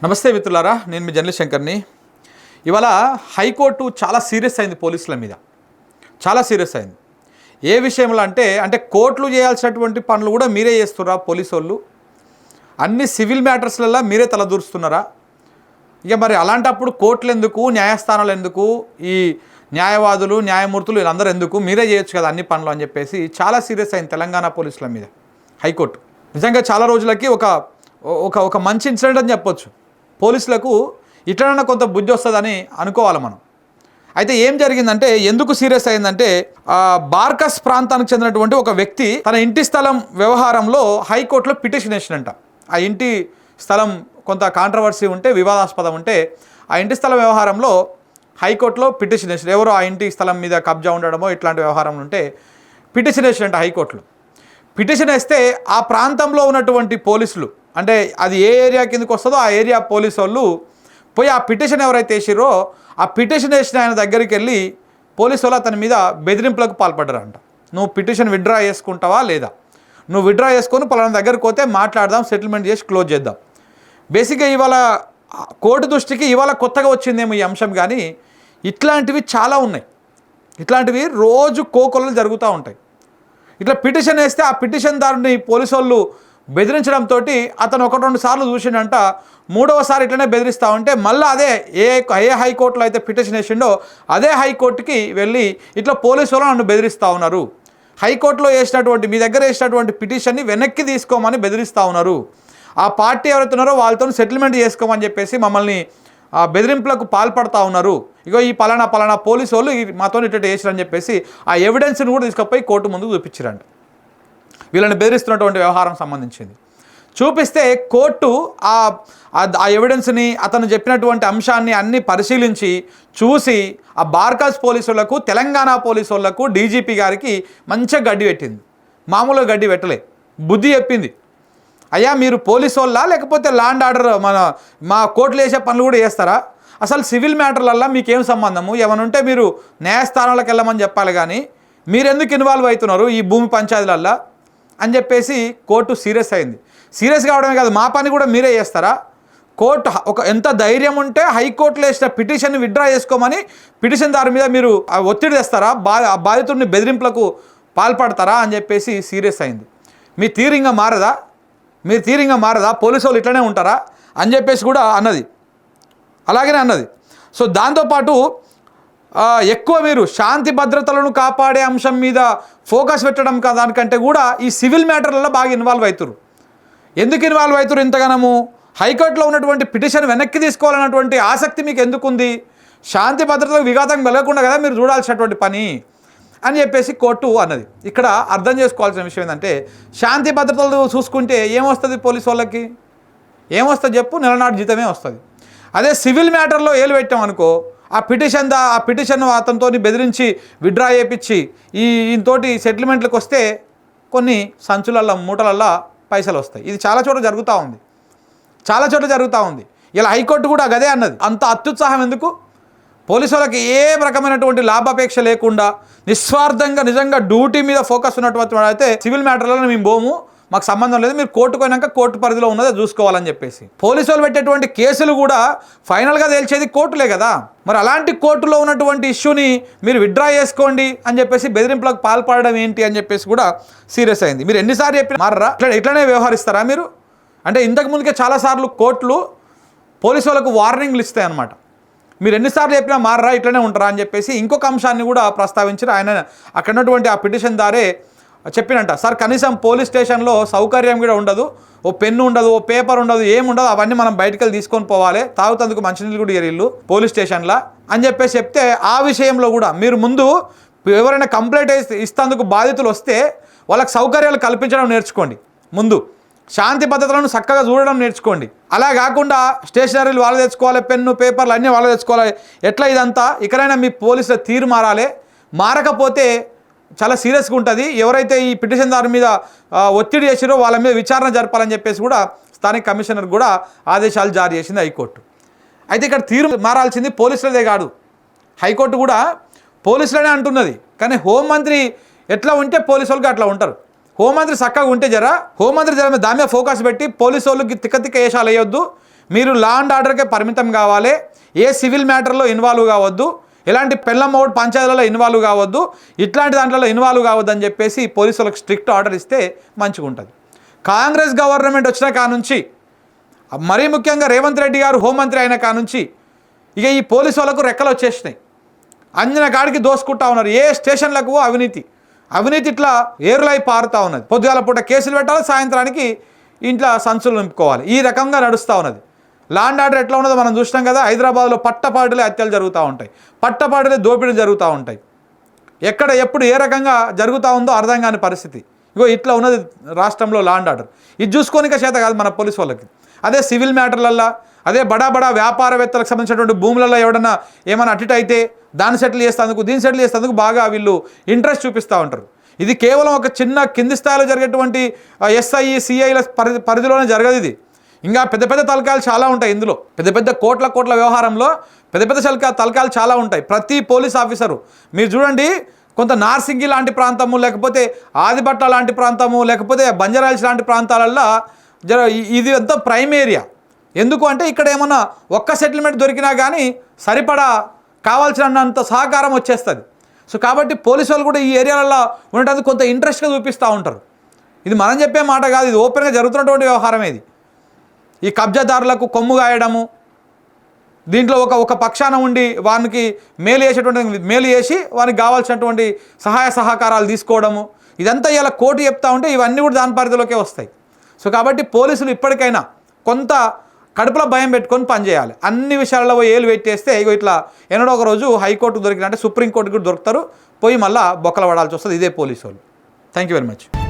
నమస్తే మిత్రులారా, నేను మీ జర్నలిస్ట్ శంకర్ని. ఇవాళ హైకోర్టు చాలా సీరియస్ అయింది, పోలీసుల మీద చాలా సీరియస్ అయింది. ఏ విషయంలో అంటే కోర్టులు చేయాల్సినటువంటి పనులు కూడా మీరే చేస్తున్నారా? పోలీసు వాళ్ళు అన్ని సివిల్ మ్యాటర్స్లలో మీరే తలదూరుస్తున్నారా? ఇక మరి అలాంటప్పుడు కోర్టులు ఎందుకు, న్యాయస్థానాలు ఎందుకు, ఈ న్యాయవాదులు న్యాయమూర్తులు వీళ్ళందరూ ఎందుకు? మీరే చేయొచ్చు కదా అన్ని పనులు అని చెప్పేసి చాలా సీరియస్ అయింది తెలంగాణ పోలీసుల మీద హైకోర్టు. నిజంగా చాలా రోజులకి ఒక మంచి ఇన్సిడెంట్ అని చెప్పొచ్చు. పోలీసులకు ఇట్లనైనా కొంత బుద్ధి వస్తుందని అనుకోవాలి మనం. అయితే ఏం జరిగిందంటే, ఎందుకు సీరియస్ అయిందంటే, బార్కస్ ప్రాంతానికి చెందినటువంటి ఒక వ్యక్తి తన ఇంటి స్థలం వ్యవహారంలో హైకోర్టులో పిటిషన్ వేసినంట. ఆ ఇంటి స్థలం కొంత కాంట్రవర్సీ ఉంటే, వివాదాస్పదం ఉంటే, ఆ ఇంటి స్థలం వ్యవహారంలో హైకోర్టులో పిటిషన్ వేసిన. ఎవరో ఆ ఇంటి స్థలం మీద కబ్జా ఉండడమో ఇట్లాంటి వ్యవహారం ఉంటే పిటిషన్ వేసినంట హైకోర్టులో. పిటిషన్ వేస్తే ఆ ప్రాంతంలో ఉన్నటువంటి పోలీసులు, అంటే అది ఏ ఏరియా కిందకి వస్తుందో ఆ ఏరియా పోలీసు వాళ్ళు పోయి ఆ పిటిషన్ ఎవరైతే వేసిరో ఆ పిటిషన్ వేసిన ఆయన దగ్గరికి వెళ్ళి పోలీసు వాళ్ళు అతని మీద బెదిరింపులకు పాల్పడ్డారంట. నువ్వు పిటిషన్ విత్డ్రా చేసుకుంటావా లేదా, నువ్వు విత్డ్రా చేసుకొని పలానా దగ్గరికి పోతే మాట్లాడదాం, సెటిల్మెంట్ చేసి క్లోజ్ చేద్దాం. బేసిక్గా ఇవాళ కోర్టు దృష్టికి ఇవాళ కొత్తగా వచ్చిందేమో ఈ అంశం, కానీ ఇట్లాంటివి చాలా ఉన్నాయి. ఇట్లాంటివి రోజు కోకొల్లలు జరుగుతూ ఉంటాయి. ఇట్లా పిటిషన్ వేస్తే ఆ పిటిషన్ దారుని పోలీసు వాళ్ళు బెదిరించడంతో అతను 1-2 సార్లు చూసిండంట. 3వసారి ఇట్లనే బెదిరిస్తూ ఉంటే మళ్ళీ అదే ఏ హైకోర్టులో అయితే పిటిషన్ వేసిండో అదే హైకోర్టుకి వెళ్ళి ఇట్లా పోలీసు వాళ్ళు నన్ను బెదిరిస్తూ ఉన్నారు, హైకోర్టులో వేసినటువంటి మీ దగ్గర వేసినటువంటి పిటిషన్ని వెనక్కి తీసుకోమని బెదిరిస్తూ ఉన్నారు, ఆ పార్టీ ఎవరైతే ఉన్నారో వాళ్ళతో సెటిల్మెంట్ చేసుకోమని చెప్పేసి మమ్మల్ని బెదిరింపులకు పాల్పడతా ఉన్నారు, ఇగో ఈ పలానా పోలీసు వాళ్ళు మాతో ఇట్లా వేసారని చెప్పేసి ఆ ఎవిడెన్స్ని కూడా తీసుకుపోయి కోర్టు ముందుకు చూపించారంట. వీళ్ళని బెదిరిస్తున్నటువంటి వ్యవహారం సంబంధించింది చూపిస్తే కోర్టు ఆ ఎవిడెన్స్ని, అతను చెప్పినటువంటి అంశాన్ని అన్నీ పరిశీలించి చూసి ఆ బార్కాస్ పోలీసు వాళ్ళకు, తెలంగాణ పోలీసు వాళ్ళకు, డీజీపీ గారికి మంచిగా గడ్డి పెట్టింది. మామూలుగా గడ్డి పెట్టలే, బుద్ధి చెప్పింది. అయ్యా మీరు పోలీసు వాళ్ళ లేకపోతే ల్యాండ్ ఆర్డర్ మా కోర్టులు వేసే పనులు కూడా చేస్తారా? అసలు సివిల్ మ్యాటర్లల్లో మీకేం సంబంధము? ఏమనుంటే మీరు న్యాయస్థానాలకు వెళ్ళమని చెప్పాలి, కానీ మీరెందుకు ఇన్వాల్వ్ అవుతున్నారు ఈ భూమి పంచాయతీలల్లో అని చెప్పేసి కోర్టు సీరియస్ అయింది. సీరియస్ కావడమే కాదు, మా పని కూడా మీరే చేస్తారా? కోర్టు ఎంత ధైర్యం ఉంటే హైకోర్టులో వేసిన పిటిషన్ విత్డ్రా చేసుకోమని పిటిషన్ దారి మీద మీరు ఒత్తిడి తెస్తారా? బాధితుడిని బెదిరింపులకు పాల్పడతారా అని చెప్పేసి సీరియస్ అయింది. మీ తీరింగా మారదా? పోలీసు వాళ్ళు ఇట్లనే ఉంటారా అని చెప్పేసి కూడా అన్నది. అలాగనే అన్నది. సో దాంతోపాటు ఎక్కువ మీరు శాంతి భద్రతలను కాపాడే అంశం మీద ఫోకస్ పెట్టడం దానికంటే కూడా ఈ సివిల్ మ్యాటర్లలో బాగా ఇన్వాల్వ్ అవుతారు. ఎందుకు ఇన్వాల్వ్ అవుతారు ఇంతగానము? హైకోర్టులో ఉన్నటువంటి పిటిషన్ వెనక్కి తీసుకోవాలన్నటువంటి ఆసక్తి మీకు ఎందుకుంది? శాంతి భద్రతలకు విఘాతం కలగకుండా కదా మీరు చూడాల్సినటువంటి పని అని చెప్పేసి కోర్టు అన్నది. ఇక్కడ అర్థం చేసుకోవాల్సిన విషయం ఏంటంటే, శాంతి భద్రతలు చూసుకుంటే ఏమొస్తుంది పోలీసు వాళ్ళకి? ఏమొస్తుంది చెప్పు? నెలనాటి జీతమే వస్తుంది. అదే సివిల్ మ్యాటర్లో ఏలు పెట్టామనుకో, ఆ పిటిషన్ అతనితో బెదిరించి విత్డ్రా చేయించి ఈయనతోటి సెటిల్మెంట్లకు వస్తే కొన్ని సంచులల్లో మూటలల్లో పైసలు వస్తాయి. ఇది చాలా చోట్ల జరుగుతూ ఉంది. ఇలా హైకోర్టు కూడా గదే అన్నది. అంత అత్యుత్సాహం ఎందుకు? పోలీసు వాళ్ళకి ఏ రకమైనటువంటి లాభాపేక్ష లేకుండా నిస్వార్థంగా నిజంగా డ్యూటీ మీద ఫోకస్ ఉన్నటువంటి అయితే సివిల్ మ్యాటర్లలో మేము పోము, మాకు సంబంధం లేదు, మీరు కోర్టుకు పోయినాక కోర్టు పరిధిలో ఉన్నదే చూసుకోవాలని చెప్పేసి పోలీసు వాళ్ళు పెట్టేటువంటి కేసులు కూడా ఫైనల్గా తేల్చేది కోర్టులే కదా. మరి అలాంటి కోర్టులో ఉన్నటువంటి ఇష్యూని మీరు విత్డ్రా చేసుకోండి అని చెప్పేసి బెదిరింపులకు పాల్పడడం ఏంటి అని చెప్పేసి కూడా సీరియస్ అయింది. మీరు ఎన్నిసార్లు చెప్పినా మారరా? ఇట్లనే వ్యవహరిస్తారా మీరు? అంటే ఇంతకు ముందుకే చాలాసార్లు కోర్టులు పోలీసు వాళ్ళకు వార్నింగ్లు ఇస్తాయి అన్నమాట. మీరు ఎన్నిసార్లు చెప్పినా మారరా, ఇట్లనే ఉంటారా అని చెప్పేసి ఇంకొక అంశాన్ని కూడా ప్రస్తావించారు ఆయన. అక్కడ ఉన్నటువంటి ఆ పిటిషన్ దారే చెప్పినంట, సార్ కనీసం పోలీస్ స్టేషన్లో సౌకర్యం కూడా ఉండదు, ఓ పెన్ను ఉండదు, ఓ పేపర్ ఉండదు, ఏముండదు, అవన్నీ మనం బయటకు తీసుకొని పోవాలి, తాగుతందుకు మంచినీళ్ళు కూడా ఇల్లు పోలీస్ స్టేషన్లో అని చెప్పేసి చెప్తే ఆ విషయంలో కూడా మీరు ముందు ఎవరైనా కంప్లైంట్ ఇస్తందుకు బాధితులు వస్తే వాళ్ళకి సౌకర్యాలు కల్పించడం నేర్చుకోండి. ముందు శాంతి భద్రతలను చక్కగా చూడడం నేర్చుకోండి. అలా కాకుండా స్టేషనరీలు వాళ్ళు తెచ్చుకోవాలి, పెన్ను పేపర్లు అన్నీ వాళ్ళు తెచ్చుకోవాలి. ఎట్లా ఇదంతా? ఇక్కడైనా మీ పోలీసుల తీరు మారకపోతే చాలా సీరియస్గా ఉంటుంది. ఎవరైతే ఈ పిటిషన్ దారి మీద ఒత్తిడి చేసిరో వాళ్ళ మీద విచారణ జరపాలని చెప్పేసి కూడా స్థానిక కమిషనర్ కూడా ఆదేశాలు జారీ చేసింది హైకోర్టు. అయితే ఇక్కడ తీరు మారాల్సింది పోలీసులదే కాదు, హైకోర్టు కూడా పోలీసులనే అంటున్నది. కానీ హోంమంత్రి ఎట్లా ఉంటే పోలీసు వాళ్ళకి అట్లా ఉంటారు. హోంమంత్రి చక్కగా ఉంటే హోంమంత్రి దాని మీద ఫోకస్ పెట్టి పోలీసు వాళ్ళకి తిక్క వేషాలు వేయొద్దు, మీరు లా అండ్ ఆర్డర్కే పరిమితం కావాలి, ఏ సివిల్ మ్యాటర్లో ఇన్వాల్వ్ కావద్దు, ఎలాంటి పెళ్ళమ్మోడు పంచాయతీలలో ఇన్వాల్వ్ కావద్దు, ఇట్లాంటి దాంట్లో ఇన్వాల్వ్ కావద్దు అని చెప్పేసి పోలీసులకు స్ట్రిక్ట్ ఆర్డర్ ఇస్తే మంచిగా ఉంటుంది. కాంగ్రెస్ గవర్నమెంట్ వచ్చిన కానుంచి, మరీ ముఖ్యంగా రేవంత్ రెడ్డి గారు హోంమంత్రి అయిన కానుంచి ఇక ఈ పోలీసు వాళ్ళకు రెక్కలు వచ్చేసినాయి. అంజన కాడికి దోసుకుంటా ఉన్నారు. ఏ స్టేషన్లకు అవినీతి ఇట్లా ఏరులై పారుతూ ఉన్నది. పొద్దుగాల పూట కేసులు పెట్టాలి, సాయంత్రానికి ఇంట్లో సంచులు నింపుకోవాలి. ఈ రకంగా నడుస్తూ ఉన్నది. లా అండ్ ఆర్డర్ ఎట్లా ఉన్నదో మనం చూసినాం కదా. హైదరాబాద్లో పట్టపాటులే హత్యలు జరుగుతూ ఉంటాయి, పట్టపాటులే దోపిడీలు జరుగుతూ ఉంటాయి. ఎక్కడ ఎప్పుడు ఏ రకంగా జరుగుతూ ఉందో అర్థం కాని పరిస్థితి. ఇగో ఇట్లా ఉన్నది రాష్ట్రంలో లా అండ్ ఆర్డర్. ఇది చూసుకోనిక చేత కాదు మన పోలీసు వాళ్ళకి. అదే సివిల్ మ్యాటర్లల్లో, అదే బడా వ్యాపారవేత్తలకు సంబంధించినటువంటి భూములలో ఎవడన్నా ఏమైనా అటు అయితే దాన్ని సెటిల్ చేసేందుకు, దీన్ని సెటిల్ చేసేందుకు బాగా వీళ్ళు ఇంట్రెస్ట్ చూపిస్తూ ఉంటారు. ఇది కేవలం ఒక చిన్న కింది స్థాయిలో జరిగేటువంటి ఎస్ఐ సిఐల పరిధిలోనే జరగదు. ఇది ఇంకా పెద్ద తలకాయలు చాలా ఉంటాయి. ఇందులో పెద్ద కోట్ల వ్యవహారంలో పెద్ద తలకాయలు చాలా ఉంటాయి. ప్రతి పోలీస్ ఆఫీసరు మీరు చూడండి, కొంత నార్సింగి లాంటి ప్రాంతము, లేకపోతే ఆదిబట్ల లాంటి ప్రాంతము, లేకపోతే బంజారాహిల్స్ లాంటి ప్రాంతాలల్లో ఇది అంతా ప్రైమ్ ఏరియా. ఎందుకు అంటే ఇక్కడ ఏమన్నా ఒక్క సెటిల్మెంట్ దొరికినా కానీ సరిపడా కావాల్సినంత సహకారం వచ్చేస్తుంది. సో కాబట్టి పోలీసు వాళ్ళు కూడా ఈ ఏరియాలలో ఉండటానికి కొంత ఇంట్రెస్ట్గా చూపిస్తూ ఉంటారు. ఇది మనం చెప్పే మాట కాదు, ఇది ఓపెన్గా జరుగుతున్నటువంటి వ్యవహారమే. ఇది ఈ కబ్జాదారులకు కొమ్ము గాయడము, దీంట్లో ఒక పక్షాన ఉండి వానికి మేలు చేసి వానికి కావాల్సినటువంటి సహాయ సహకారాలు తీసుకోవడము, ఇదంతా ఇలా కోర్టు చెప్తా ఉంటే ఇవన్నీ కూడా దాని పరిధిలోకే వస్తాయి. సో కాబట్టి పోలీసులు ఇప్పటికైనా కొంత కడుపులో భయం పెట్టుకొని పనిచేయాలి. అన్ని విషయాలలో ఏలు పెట్టేస్తే ఇగో ఇట్లా ఎన్నడో ఒక రోజు హైకోర్టుకు దొరికిన అంటే సుప్రీంకోర్టుకు కూడా దొరుకుతారు, పోయి మళ్ళీ బొక్కలు పడాల్సి వస్తుంది. ఇదే పోలీసు వాళ్ళు. Thank you very much.